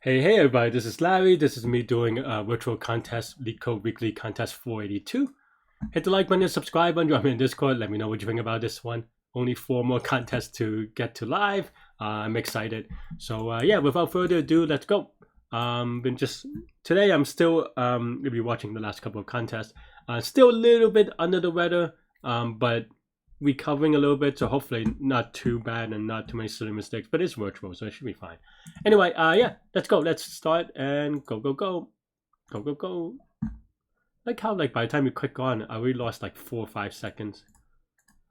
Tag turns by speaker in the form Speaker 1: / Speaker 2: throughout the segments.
Speaker 1: Hey everybody, this is Larry. This is me doing a virtual contest, Leetcode Weekly Contest 482. Hit the like button, subscribe button, join me in Discord. Let me know what you think about this one. Only 4 more contests to get to live. I'm excited. So yeah, without further ado, let's go. Today I'm still gonna be watching the last couple of contests. Still a little bit under the weather, but recovering a little bit, so hopefully not too bad and not too many silly mistakes, but it's virtual, so it should be fine. Anyway, yeah, let's go. Let's start and go. Like how, like, by the time you click on, I already lost like 4 or 5 seconds.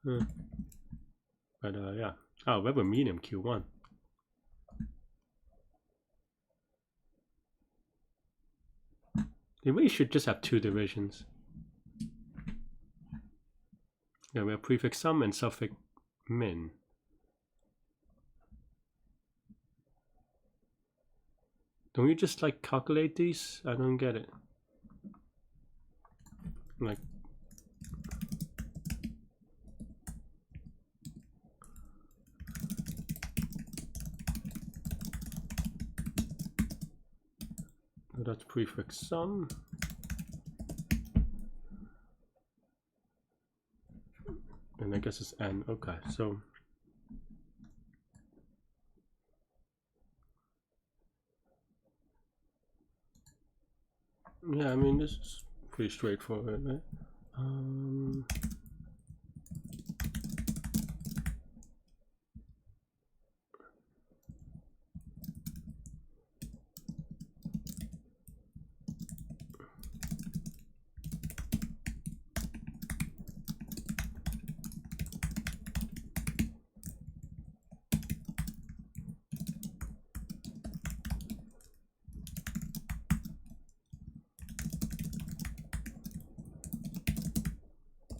Speaker 1: But yeah. Oh, we have a medium Q1. They really should just have 2 divisions. Yeah, we have prefix sum and suffix min. Don't we just like calculate these? I don't get it. Like, oh, that's prefix sum. And I guess it's n. Okay, so yeah, I mean, this is pretty straightforward, right?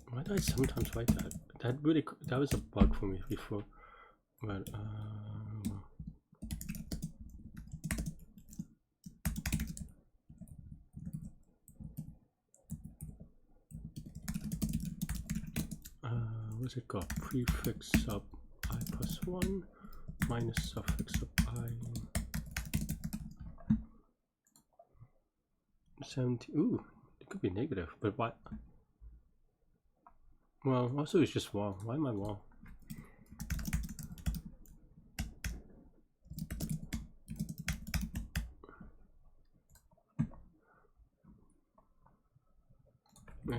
Speaker 1: Why do I sometimes write that? That was a bug for me before. But what's it called? Prefix sub I plus 1 minus suffix sub I 70. Ooh, it could be negative, but what? Well, also it's just wrong. Why am I wrong? I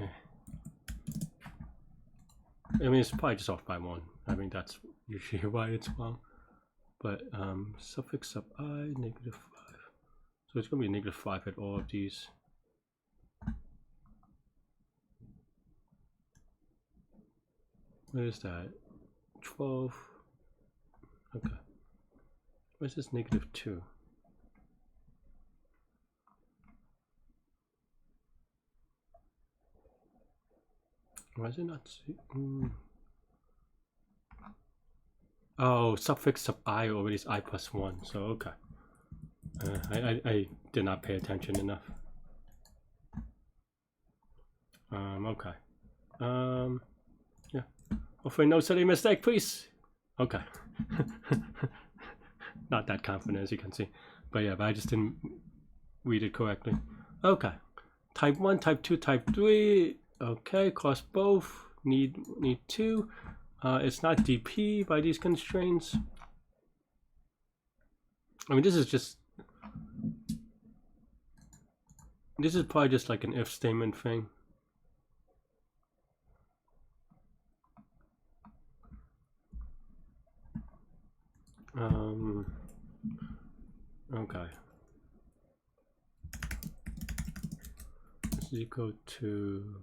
Speaker 1: mean, it's probably just off by 1. I mean, that's usually why it's wrong. But suffix sub I, negative 5. So it's going to be negative 5 at all of these. What is that? 12. Okay. Where's this negative 2? Why is it not? Oh, suffix sub I already is I plus 1. So okay. I did not pay attention enough. Okay. Yeah. Hopefully no silly mistake, please. Okay. Not that confident, as you can see. But yeah, but I just didn't read it correctly. Okay. Type 1, type 2, type 3. Okay, cross both. Need 2. It's not DP by these constraints. I mean, this is probably just like an if statement thing. Okay. This is equal to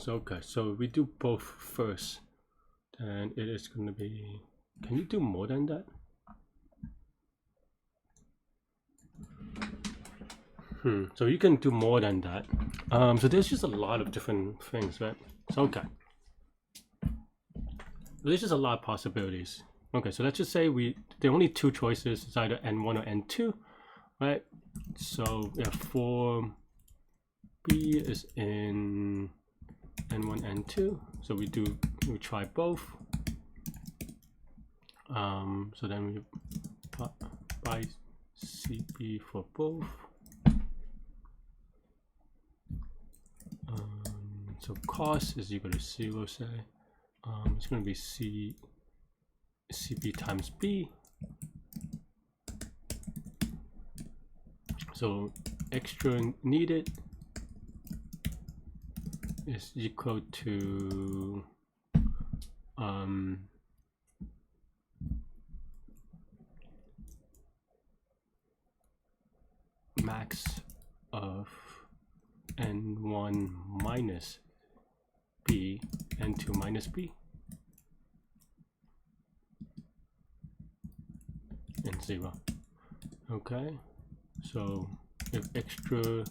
Speaker 1: okay, so we do both first, and it is going to be, can you do more than that? So you can do more than that. So there's just a lot of different things, right? So okay, there's just a lot of possibilities. Okay, so let's just say there are only two choices. It's either n1 or n2, right? So yeah, for b is in n1, n2. So we try both. So then we buy cb for both. So cost is equal to 0, say. It's going to be cb times b. So extra needed is equal to max of n1 minus b, n2 minus b, and 0. Okay, so if extra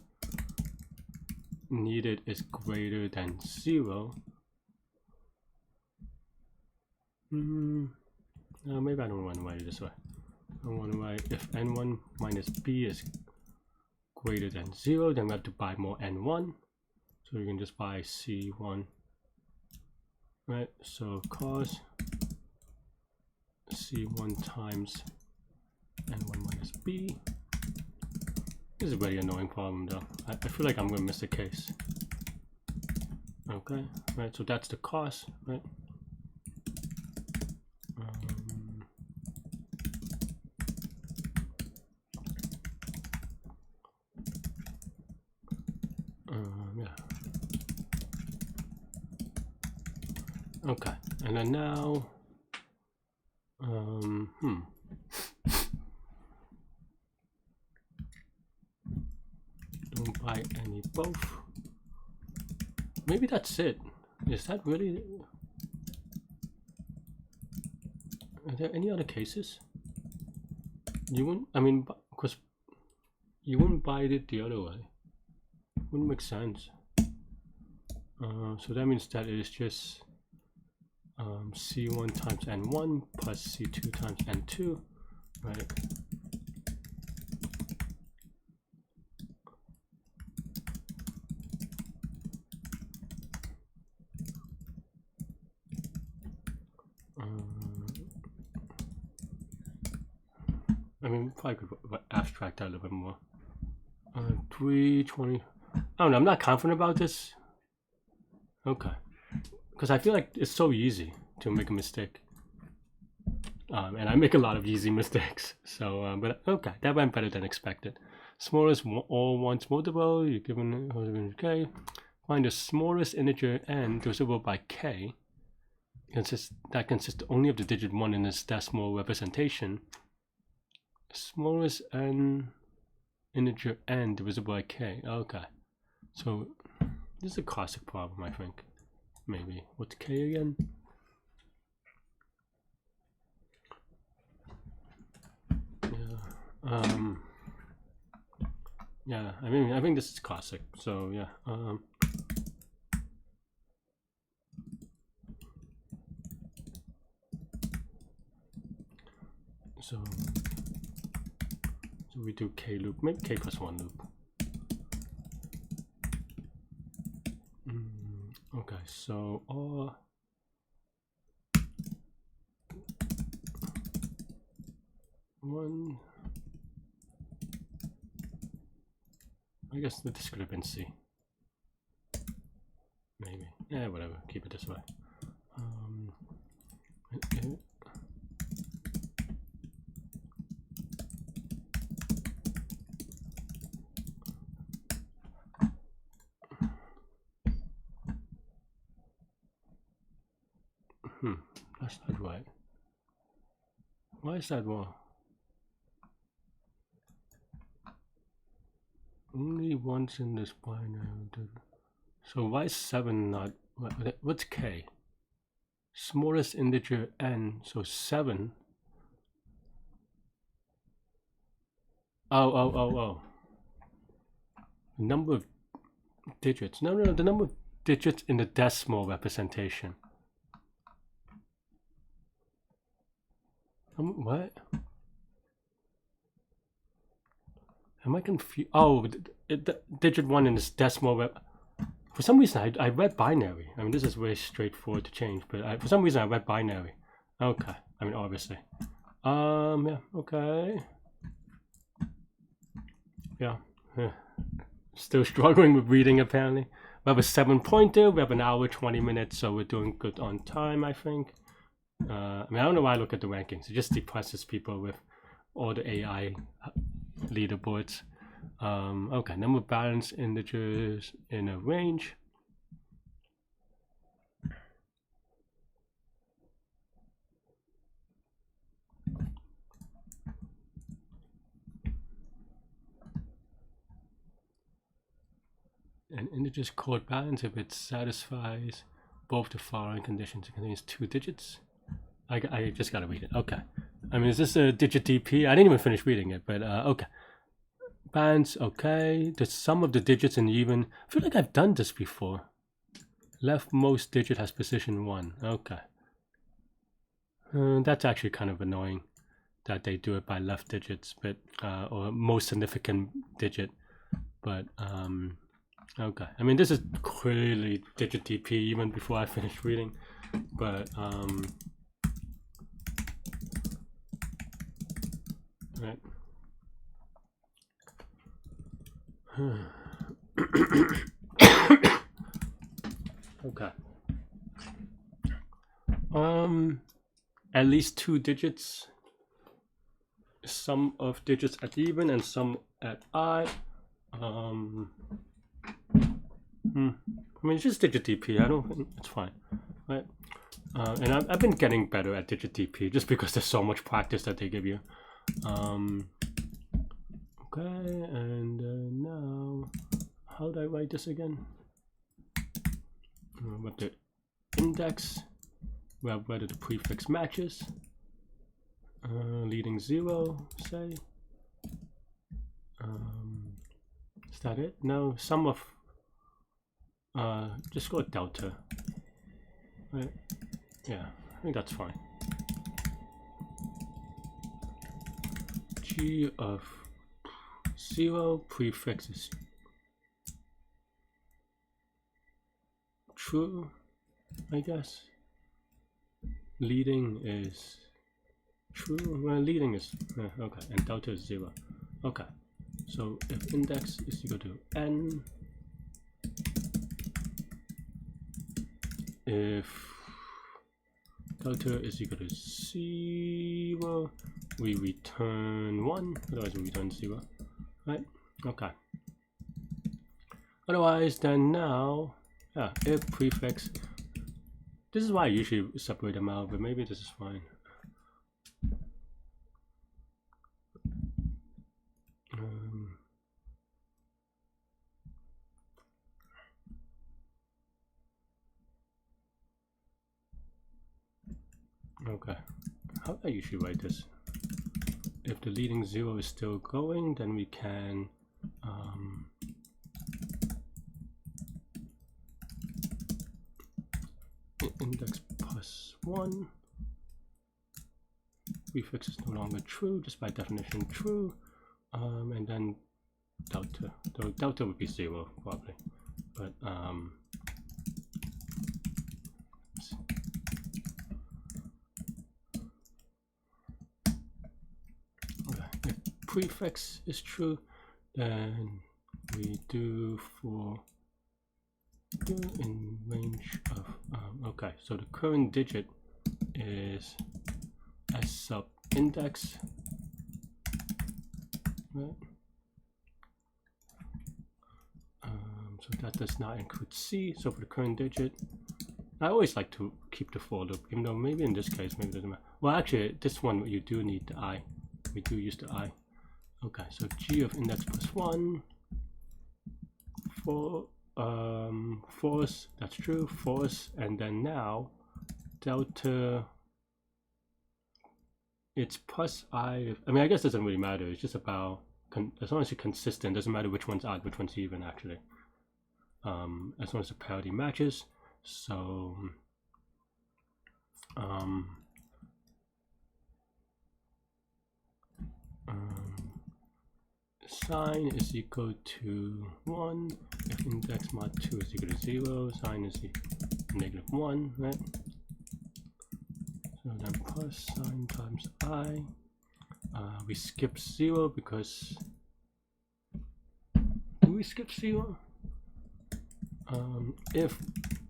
Speaker 1: needed is greater than 0, maybe I don't want to write it this way. I want to write if n1 minus b is greater than 0, then we have to buy more n1. So you can just buy c1, right? So cos c1 times n1 minus b. This is a very annoying problem though. I feel like I'm going to miss a case. Okay, right, so that's the cost, right? Yeah. Okay, and then now, don't buy any both. Maybe that's it. Is that really? Are there any other cases? You wouldn't, I mean, because you wouldn't buy it the other way. Wouldn't make sense. So that means that it is just c1 times n1 plus c2 times n2, right? I mean, probably could abstract that a little bit more. 320. I don't know. I'm not confident about this. Okay, because I feel like it's so easy to make a mistake, and I make a lot of easy mistakes. So, but okay, that went better than expected. Smallest all once multiple. You're given k. Find the smallest integer n divisible by k. That consists only of the digit 1 in its decimal representation. Smallest n integer n divisible by k. Okay, so this is a classic problem, I think. Maybe. What's k again? Yeah. Yeah. I think this is classic. So yeah. So we do k loop, maybe k plus 1 loop. Okay, so one. I guess this could have been C. Maybe. Yeah, whatever. Keep it this way. That's not right. Why is that wrong? Only once in this binary. So why is 7 not? What's k? Smallest integer n. So 7. Oh. The number of digits. No. The number of digits in the decimal representation. What? Am I confused? Oh, digit 1 in this decimal. For some reason, I read binary. I mean, this is very straightforward to change, but for some reason, I read binary. Okay. I mean, obviously. Yeah. Okay. Yeah. Still struggling with reading, apparently. We have a 7-pointer. We have an hour, 20 minutes, so we're doing good on time, I think. I mean, I don't know why I look at the rankings. It just depresses people with all the AI leaderboards. Okay, number of balanced integers in a range. An integer is called balance if it satisfies both the following conditions. It contains 2 digits. I just gotta read it. Okay. I mean, is this a digit DP? I didn't even finish reading it, but okay. Balance, okay. The sum of the digits and even. I feel like I've done this before. Leftmost digit has position 1. Okay. That's actually kind of annoying that they do it by left digits, but or most significant digit. But okay. I mean, this is clearly digit DP even before I finished reading, but right. Okay. At least 2 digits. Sum of digits at even and sum at odd. I mean, it's just digit DP. I don't think it's fine, right? And I've been getting better at digit DP just because there's so much practice that they give you. Okay, and now, how do I write this again? With the index, we have whether the prefix matches. Leading 0, say. Is that it? No, sum of. Just go with delta. Right? Yeah, I think that's fine. G of 0 prefix is true, I guess. Leading is true. Well, leading is okay, and delta is 0. Okay, so if index is equal to n, if delta is equal to 0, we return 1. Otherwise, we return 0. Right? Okay. Otherwise, then now, yeah, if prefix. This is why I usually separate them out, but maybe this is fine. Okay, how do I usually write this? If the leading 0 is still going, then we can index plus 1. Prefix is no longer true, just by definition true, and then delta. Though delta would be 0 probably, but if prefix is true, then we do for in range of okay. So the current digit is s sub index, right? So that does not include c. So for the current digit, I always like to keep the for loop, even though maybe in this case maybe it doesn't matter. Well, actually, this one you do need the I. We do use the I. Okay, so g of index plus 1 for force, that's true, force, and then now delta, it's plus I. I mean, I guess it doesn't really matter. It's just about as long as you're consistent, doesn't matter which one's odd, which one's even actually. As long as the parity matches. So sign is equal to 1, if index mod 2 is equal to 0, sign is -1, right? So then plus sign times I. We skip 0 because we skip 0. If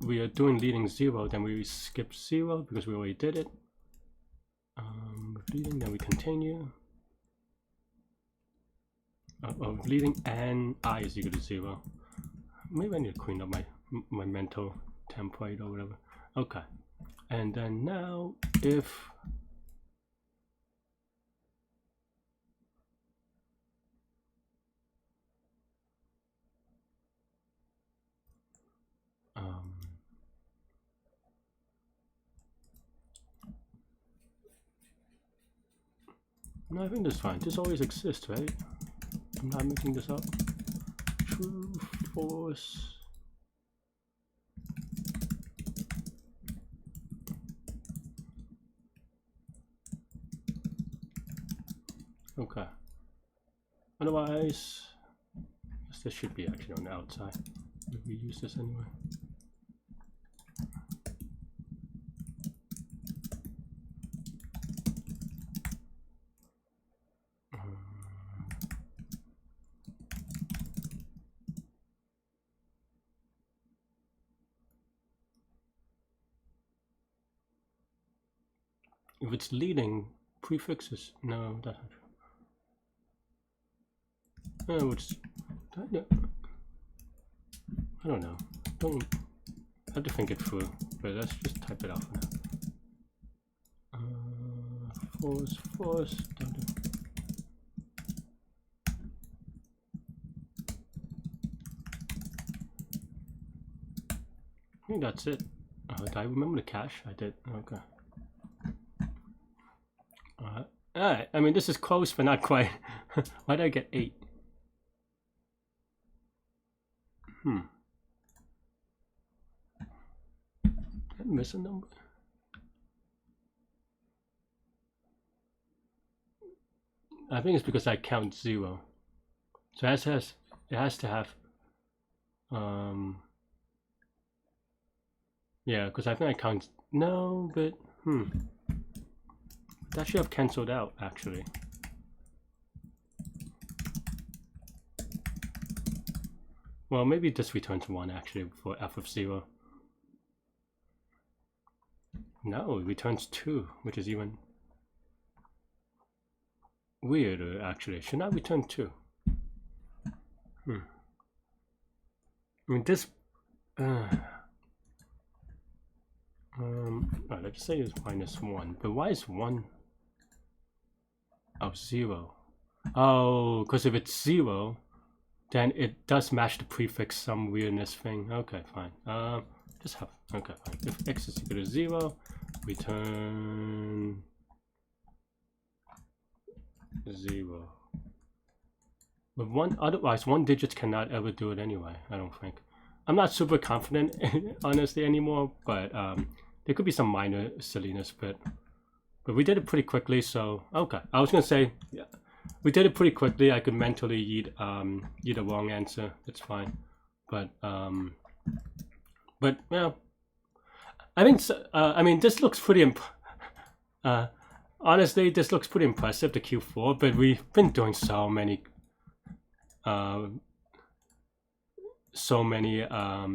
Speaker 1: we are doing leading 0, then we skip 0 because we already did it. Leading, then we continue. Leading and I is equal to 0. Maybe I need to clean up my mental template or whatever. Okay, and then now if no, I think that's fine. This always exists, right? I'm not making this up. True, false. Okay. Otherwise, this should be actually on the outside. We use this anyway. If it's leading prefixes, no, that's not true. I don't know. Don't have to think it through, but let's just type it out for now. Force. I think that's it. Did I remember the cache? I did. Okay. Alright, I mean, this is close, but not quite. Why did I get 8? Did I miss a number? I think it's because I count 0. So it has to have, yeah, because I think I count, no, but, that should have cancelled out, actually. Well, maybe this returns 1, actually, for f of 0. No, it returns 2, which is even weirder, actually. Should not return 2. I mean, this... let's say it's -1, but why is 1... Oh, 0. Oh, because if it's 0, then it does match the prefix some weirdness thing. Okay, fine. Just have, okay, fine. If x is equal to 0, return 0. With 1, otherwise 1 digit cannot ever do it anyway, I don't think. I'm not super confident, honestly, anymore, but there could be some minor silliness, but we did it pretty quickly, so okay. I was gonna say, yeah, we did it pretty quickly. I could mentally eat the wrong answer. It's fine, but yeah, I think I mean, this looks pretty honestly, this looks pretty impressive, the Q4. But we've been doing so many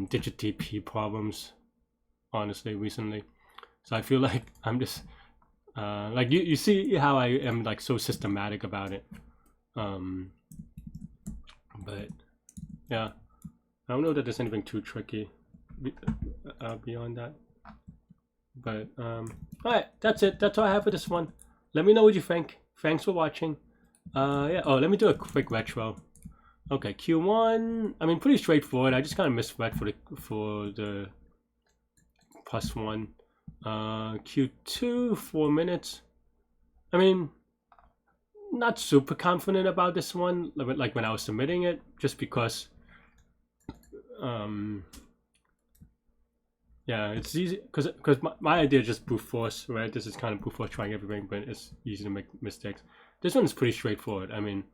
Speaker 1: digit TP problems, honestly, recently. So I feel like I'm just like you see how I am like so systematic about it. But yeah, I don't know that there's anything too tricky beyond that. But all right, that's it. That's all I have for this one. Let me know what you think. Thanks for watching. Yeah. Oh, let me do a quick retro. Okay, Q1. I mean, pretty straightforward. I just kind of misread for the +1. Q2, 4 minutes. I mean, not super confident about this one, like when I was submitting it, just because yeah, it's easy because my idea is just brute force, right? This is kind of brute force trying everything, but it's easy to make mistakes. This one is pretty straightforward. I mean,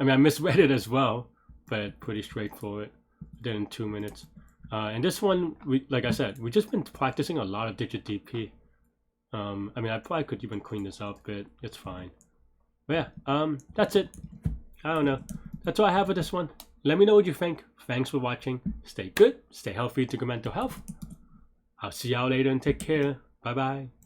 Speaker 1: I mean, I misread it as well, but pretty straightforward. Did in 2 minutes. And this one, like I said, we've just been practicing a lot of digit DP. I mean, I probably could even clean this up, but it's fine. But yeah, that's it. I don't know. That's all I have for this one. Let me know what you think. Thanks for watching. Stay good, stay healthy to good mental health. I'll see y'all later and take care. Bye bye.